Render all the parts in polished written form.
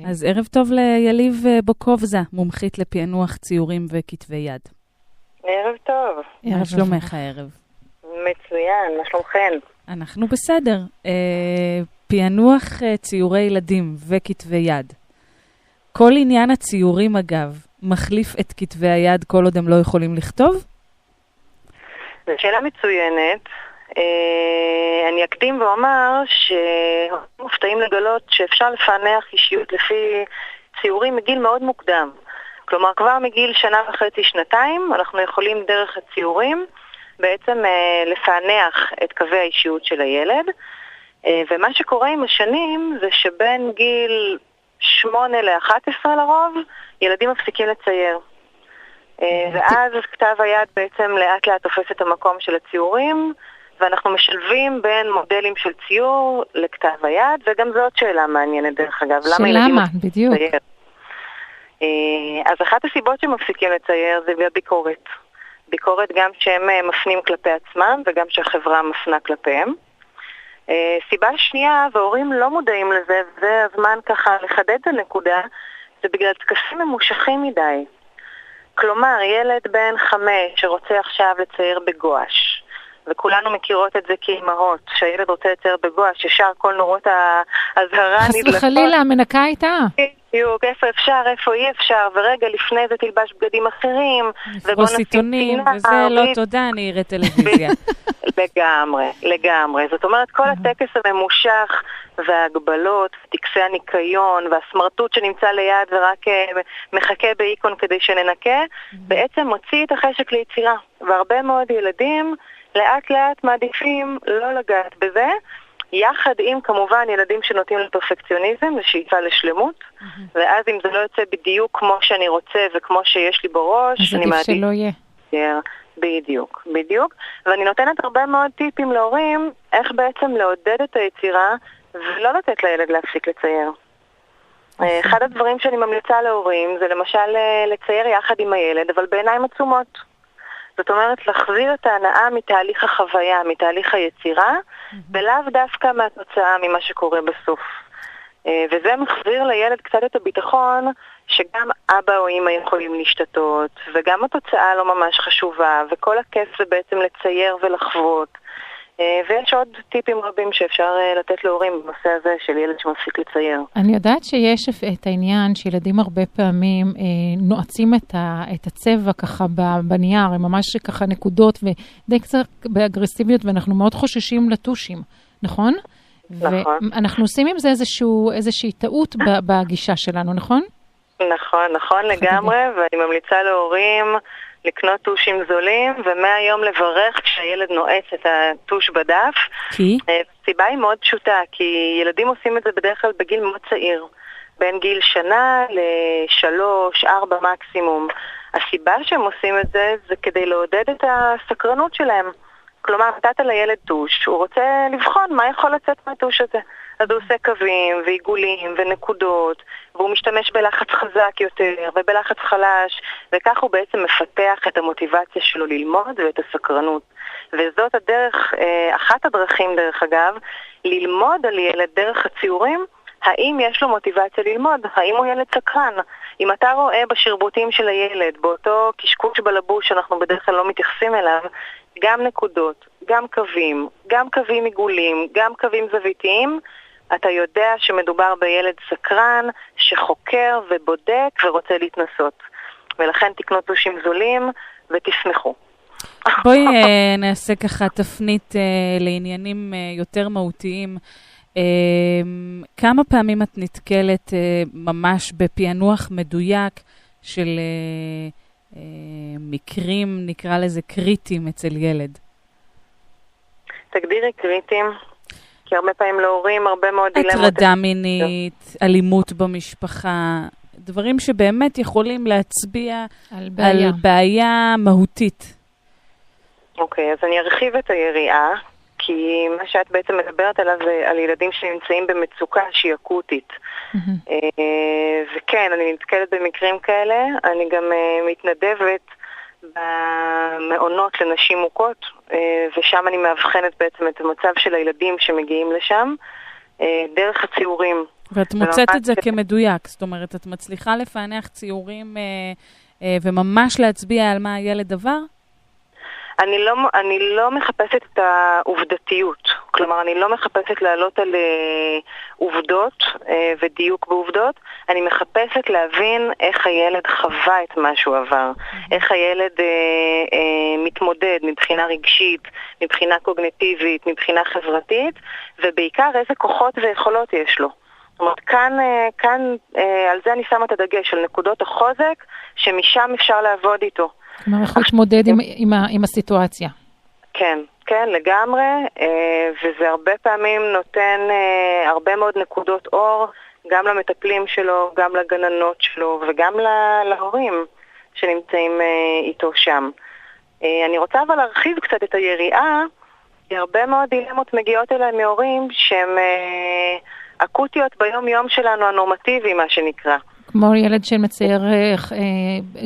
אז ערב טוב ליליב בוקובזה, מומחית לפענוח ציורים וכתבי יד. ערב טוב. מה שלומך הערב? מצוין, מה שלומכן? אנחנו בסדר. פענוח ציורי ילדים וכתבי יד. כל עניין הציורים אגב, מחליף את כתבי היד כל עוד הם לא יכולים לכתוב? זו שאלה מצוינת. אני אקדים ואומר שמופתעים לגלות שאפשר לפענח אישיות לפי ציורים מגיל מאוד מוקדם. כלומר, כבר מגיל שנה וחצי, שנתיים, אנחנו יכולים דרך הציורים בעצם לפענח את קווי האישיות של הילד. ומה שקורה עם השנים זה שבין גיל 8 ל-11 לרוב, ילדים מפסיקים לצייר. ואז כתב היד בעצם לאט לאט תופס את המקום של הציורים, ואנחנו משלבים בין מודלים של ציור לכתב היד, וגם זאת שאלה מעניינת דרך אגב. שלמה, בדיוק. אז אחת הסיבות שמפסיקים לצייר זה ביקורת. ביקורת גם שהם מפנים כלפי עצמם, וגם שהחברה מפנה כלפיהם. סיבה שנייה, והורים לא מודעים לזה, וזה הזמן ככה לחדד את הנקודה, זה בגלל טקסים ממושכים מדי. כלומר, ילד בן 5 שרוצה עכשיו לצייר בגואש, וכולנו מכירות את זה כאימהות, שהילד רוצה לצייר בגואש, ישר כל נורות ההזהרה נדלקות. חס וחלילה, מנקה איתה. בדיוק, איפה אפשר, איפה אי אפשר, ורגע לפני זה תלבש בגדים אחרים, נפרוס עיתונים, וזה לא תודה, אני אראה טלוויזיה. לגמרי. זאת אומרת, כל הטקס הממושך וההגבלות, טקסי הניקיון והסמרטוט שנמצא ליד ורק מחכה באיקון כדי שננקה, בעצם מוציא את החשק ליצירה. והרבה מאוד ילדים לאט לאט מעדיפים לא לגעת בזה, יחד עם כמובן ילדים שנוטים לפרפקציוניזם, לשאיפה לשלמות, ואז אם זה לא יוצא בדיוק כמו שאני רוצה וכמו שיש לי בראש, אז עדיף שלא יהיה. בדיוק. ואני נותנת הרבה מאוד טיפים להורים, איך בעצם לעודד את היצירה, ולא לתת לילד להפסיק לצייר. אחד הדברים שאני ממליצה להורים, זה למשל לצייר יחד עם הילד, אבל בעיניים עצומות. זאת אומרת, להחזיר את ההנאה מתהליך החוויה, מתהליך היצירה, ולאו דווקא מהתוצאה ממה שקורה בסוף. וזה מחזיר לילד קצת את הביטחון, שגם אבא או אמא יכולים להשתתות, וגם התוצאה לא ממש חשובה, וכל הכיף זה בעצם לצייר ולחוות. ויש עוד טיפים רבים שאפשר לתת להורים בנושא הזה של ילד שמפסיק לצייר. אני יודעת שיש את העניין שילדים הרבה פעמים נועצים את הצבע ככה בנייר, הם ממש ככה נקודות ודי קצת באגרסיביות, ואנחנו מאוד חוששים לטושים, נכון? נכון. ואנחנו עושים עם זה איזושהי טעות בגישה שלנו, נכון? נכון לגמרי, ואני ממליצה להורים לקנות טושים זולים, ומהיום לברך כשהילד נועץ את הטוש בדף. כי? הסיבה היא מאוד פשוטה, כי ילדים עושים את זה בדרך כלל בגיל מאוד צעיר, בין גיל שנה ל3, 4 מקסימום. הסיבה שהם עושים את זה, זה כדי לעודד את הסקרנות שלהם. כלומר, נתת לילד טוש, הוא רוצה לבחון מה יכול לצאת מהטוש הזה. אז הוא עושה קווים ועיגולים ונקודות, והוא משתמש בלחץ חזק יותר ובלחץ חלש, וכך הוא בעצם מפתח את המוטיבציה שלו ללמוד ואת הסקרנות. וזאת הדרך, אחת הדרכים דרך אגב, ללמוד על ילד דרך הציורים, האם יש לו מוטיבציה ללמוד, האם הוא ילד סקרן. אם אתה רואה בשרבוטים של הילד, באותו קשקוש בלבוש שאנחנו בדרך כלל לא מתייחסים אליו, גם נקודות, גם קווים עיגולים, גם קווים זוויתיים, אתה יודע שמדובר בילד סקרן שחוקר ובודק ורוצה להתנסות. ולכן תקנו טושים זולים ותשמחו. בואי נעשה ככה תפנית לעניינים יותר מהותיים. כמה פעמים את נתקלת ממש בפענוח מדויק של מקרים, נקרא לזה קריטיים אצל ילד? תגדירי קריטיים. כי הרבה פעמים להורים הרבה מאוד דילמות. הטרדה מינית, אלימות במשפחה, דברים שבאמת יכולים להצביע על בעיה מהותית. אוקיי, אז אני ארחיב את היריעה, כי מה שאת בעצם מדברת עליו זה על ילדים שנמצאים במצוקה שהיא אקוטית. וכן, אני נתקלת במקרים כאלה, אני גם מתנדבת במעונות לנשים מוכות, ושם אני מאבחנת בעצם את המצב של הילדים שמגיעים לשם, דרך הציורים. ואת מוצאת את זה כמדויק, זאת אומרת, את מצליחה לפענח ציורים וממש להצביע על מה הילד עבר? אני לא מחפשת את העובדתיות, כלומר אני לא מחפשת לעלות על עובדות ודיוק בעובדות, אני מחפשת להבין איך הילד חווה את מה שהוא עבר, איך הילד מתמודד מבחינה רגשית, מבחינה קוגניטיבית, מבחינה חברתית, ובעיקר איזה כוחות ויכולות יש לו. זאת אומרת, כאן על זה אני שמה את הדגש, על נקודות החוזק, שמשם אפשר לעבוד איתו. כלומר, איך להתמודד עם הסיטואציה. כן, כן, לגמרי, וזה הרבה פעמים נותן הרבה מאוד נקודות אור, גם למטפלים שלו, גם לגננות שלו, וגם להורים שנמצאים איתו שם. אני רוצה אבל להרחיב קצת את היריעה, כי הרבה מאוד דילמות מגיעות אליי מהורים שהם אקוטיות ביום יום שלנו, הנורמטיבי, מה שנקרא. כמו ילד שמצייר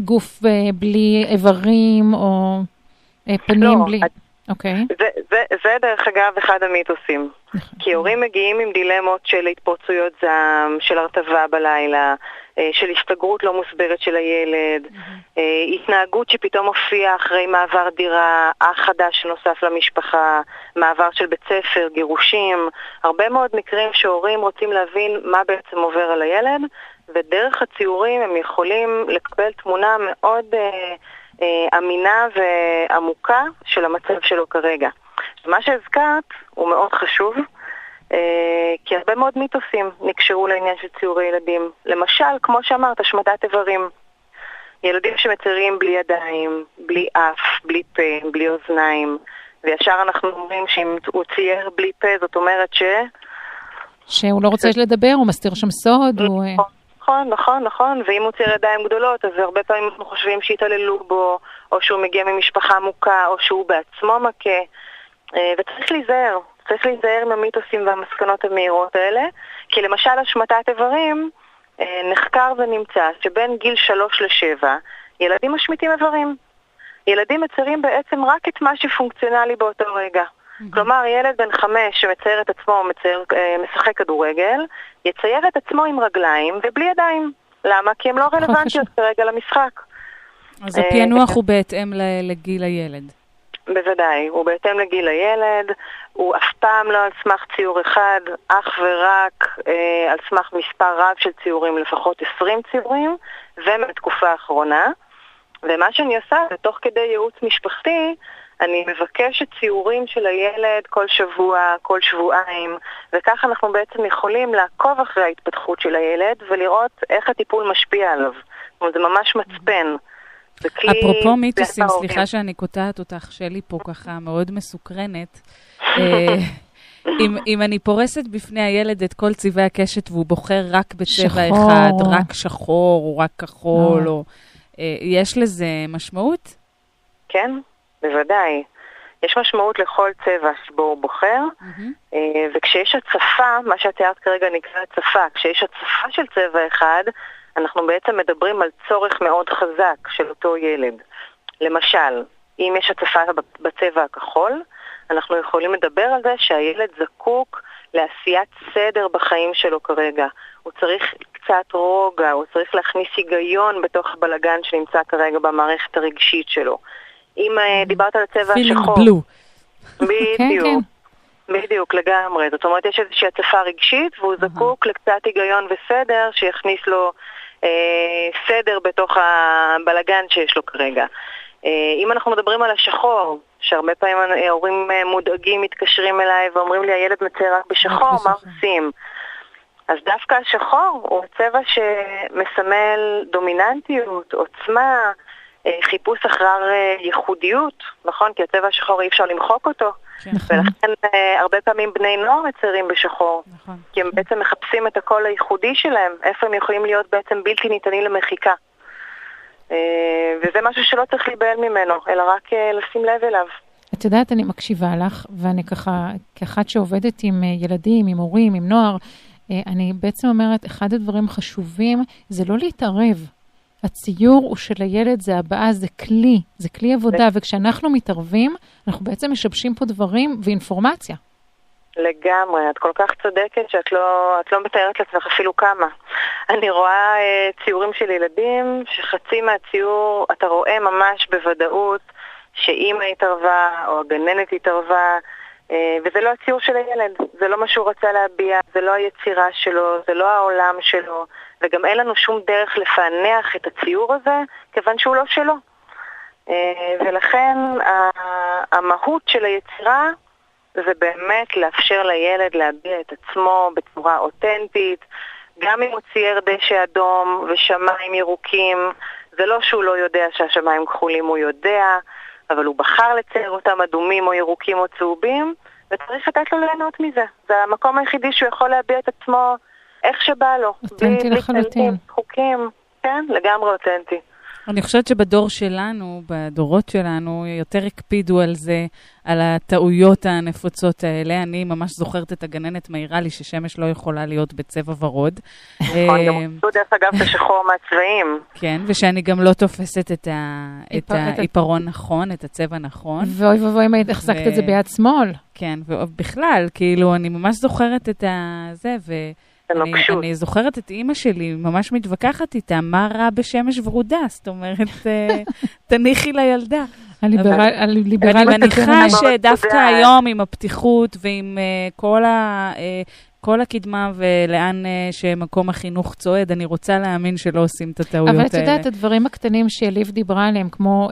גוף בלי איברים או פנים בלי... אוקיי. זה דרך אגב אחד המיתוסים. כי הורים מגיעים עם דילמות של התפרצויות זעם, של הרטבה בלילה, של הסתגרות לא מוסברת של הילד, התנהגות שפתאום הופיעה אחרי מעבר דירה, אח חדש שנוסף למשפחה, מעבר של בית ספר, גירושים, הרבה מאוד מקרים שהורים רוצים להבין מה בעצם עובר על הילד, ודרך הציורים הם יכולים לקבל תמונה מאוד אמינה ועמוקה של המצב שלו כרגע. מה שהזכרת הוא מאוד חשוב, כי הרבה מאוד מיתוסים נקשרו לעניין של ציורי ילדים. למשל, כמו שאמרת, השמדת איברים. ילדים שמציירים בלי ידיים, בלי אף, בלי פה, בלי אוזניים, וישר אנחנו אומרים שאם הוא צייר בלי פה, זאת אומרת שהוא לא רוצה לדבר, הוא מסתיר שם סוד, נכון, ואם הוא צייר ידיים גדולות, אז הרבה פעמים אנחנו חושבים שהתעללו בו, או שהוא מגיע ממשפחה מוכה, או שהוא בעצמו מכה, וצריך להיזהר עם המיתוסים והמסקנות המהירות האלה, כי למשל השמטת איברים נחקר ונמצא שבין גיל 3 ל-7 ילדים משמיטים איברים. ילדים מציירים בעצם רק את מה שפונקציונלי באותו רגע. כלומר, ילד בן 5 שמצייר את עצמו, משחק כדורגל, יצייר את עצמו עם רגליים ובלי ידיים. למה? כי הם לא רלוונטיות כרגע למשחק. אז הפענוח הוא בהתאם לגיל הילד. בוודאי, הוא בהתאם לגיל הילד, הוא אף פעם לא על סמך ציור אחד, אך ורק על סמך מספר רב של ציורים, לפחות 20 ציורים, ומתקופה האחרונה. ומה שאני עושה, תוך כדי ייעוץ משפחתי, אני מבקשת ציורים של הילד כל שבוע, כל שבועיים, וכך אנחנו בעצם יכולים לעקוב אחרי ההתפתחות של הילד, ולראות איך הטיפול משפיע עליו. זאת אומרת, זה ממש מצפן. אפרופו מיתוסים, סליחה שאני קוטעת אותך, שלי פה ככה מאוד מסוקרנת. אם אני פורסת בפני הילד את כל צבעי הקשת, והוא בוחר רק בצבע אחד, רק שחור או רק כחול, יש לזה משמעות? כן, בוודאי. יש משמעות לכל צבע שבו הוא בוחר, וכשיש הצפה, מה שאת תיארת כרגע נקרא הצפה, כשיש הצפה של צבע אחד, אנחנו בעצם מדברים על צורך מאוד חזק של אותו ילד. למשל, אם יש הצפה בצבע הכחול, אנחנו יכולים לדבר על זה שהילד זקוק לעשיית סדר בחיים שלו כרגע. הוא צריך קצת רוגע, הוא צריך להכניס היגיון בתוך הבלגן שנמצא כרגע במערכת הרגשית שלו. אם דיברת על הצבע השחור... feeling blue. בדיוק. בדיוק, לגמרי. זאת אומרת, יש איזושהי הצפה רגשית, והוא זקוק לקצת היגיון וסדר שיכניס לו סדר בתוך הבלגן שיש לו כרגע. אם אנחנו מדברים על השחור, שהרבה פעמים ההורים מודאגים מתקשרים אליי ואומרים לי, הילד מצייר רק בשחור, מה עושים? אז דווקא השחור הוא צבע שמסמל דומיננטיות, עוצמה, חיפוש אחר ייחודיות, נכון? כי הצבע השחור אי אפשר למחוק אותו. ולכן הרבה פעמים בני נוער מציירים בשחור, כי הם בעצם מחפשים את הקול הייחודי שלהם, איפה הם יכולים להיות בעצם בלתי ניתנים למחיקה. וזה משהו שלא צריך להיבהל ממנו, אלא רק לשים לב אליו. את יודעת, אני מקשיבה לך, ואני ככה, כאחת שעובדת עם ילדים, עם הורים, עם נוער, אני בעצם אומרת, אחד הדברים חשובים זה לא להתערב. הציור הוא של הילד, זה הבאה, זה כלי עבודה, וכשאנחנו מתערבים, אנחנו בעצם משבשים פה דברים ואינפורמציה. לגמרי, את כל כך צודקת שאת לא מתארת לעצמך אפילו כמה. אני רואה ציורים של ילדים שחצי מהציור אתה רואה ממש בוודאות שאמא התערבה או הגננת התערבה, וזה לא הציור של הילד, זה לא מה שהוא רצה להביע, זה לא היצירה שלו, זה לא העולם שלו, וגם אין לנו שום דרך לפענח את הציור הזה כיוון שהוא לא שלו. ולכן המהות של היצירה זה באמת לאפשר לילד להביע את עצמו בצורה אותנטית, גם אם הוא צייר דשא אדום ושמיים ירוקים, זה לא שהוא לא יודע שהשמיים כחולים, הוא יודע, אבל הוא בחר לצייר אותם אדומים או ירוקים או צהובים, וצריך לתת לו ליהנות מזה. זה המקום היחידי שהוא יכול להביע את עצמו איך שבא לו. אותנטי לחלוטין. חוקים, כן, לגמרי אותנטי. אני חושבת שבדור שלנו, בדורות שלנו, יותר הקפידו על זה, על הטעויות הנפוצות האלה. אני ממש זוכרת את הגננת מעירה לי ששמש לא יכולה להיות בצבע ורוד. נכון, גם עובדו דרך אגב את השחור מהצבעים. כן, ושאני גם לא תופסת את העיפרון נכון, את הצבע נכון. ואוי ובואי אם החזקת את זה ביד שמאל. כן, ובכלל, כאילו, אני ממש זוכרת את זה, אני זוכרת את אימא שלי, ממש מתווכחת איתה, מה רע בשמש ורודה? זאת אומרת, תניחי לילדה. אני מניחה שדווקא היום עם הפתיחות ועם כל הקדמה ולאן שמקום החינוך צועד, אני רוצה להאמין שלא עושים את הטעויות האלה. אבל את יודעת, הדברים הקטנים שאליב דיברה עליהם, כמו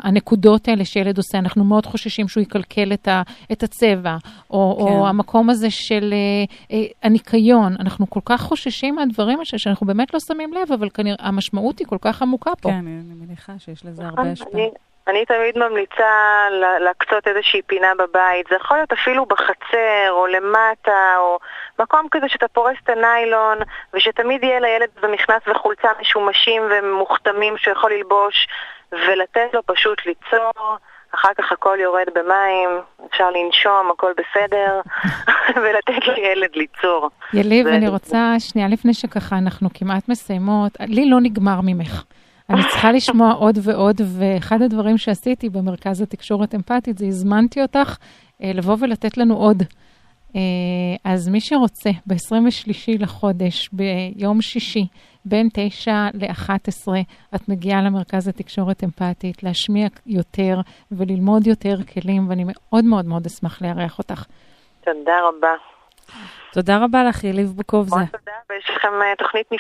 הנקודות האלה שילד עושה, אנחנו מאוד חוששים שהוא יקלקל את הצבע, או המקום הזה של הניקיון, אנחנו כל כך חוששים מהדברים שאנחנו באמת לא שמים לב, אבל כנראה המשמעות היא כל כך עמוקה פה. כן, אני מניחה שיש לזה הרבה השפעה. אני תמיד ממליצה להקצות איזושהי פינה בבית, זה יכול להיות אפילו בחצר או למטה או מקום כזה שאתה פורס את הניילון ושתמיד יהיה לילד במכנס וחולצה משומשים ומוכתמים שיכול ללבוש ולתת לו פשוט ליצור, אחר כך הכל יורד במים, אפשר לנשום, הכל בסדר ולתת לילד ליצור. יליב, אני רוצה שנייה לפני שככה אנחנו כמעט מסיימות, לי לא נגמר ממך. אני צריכה לשמוע עוד ועוד, ואחד הדברים שעשיתי במרכז התקשורת אמפתית, זה הזמנתי אותך לבוא ולתת לנו עוד. אז מי שרוצה, ב-23 לחודש, ביום שישי, בין 9 ל-11, את מגיעה למרכז התקשורת אמפתית, להשמיע יותר וללמוד יותר כלים, ואני מאוד מאוד מאוד אשמח לארח אותך. תודה רבה. תודה רבה לך, יליב בוקובזה. תודה, ויש לכם תוכנית נפלאה.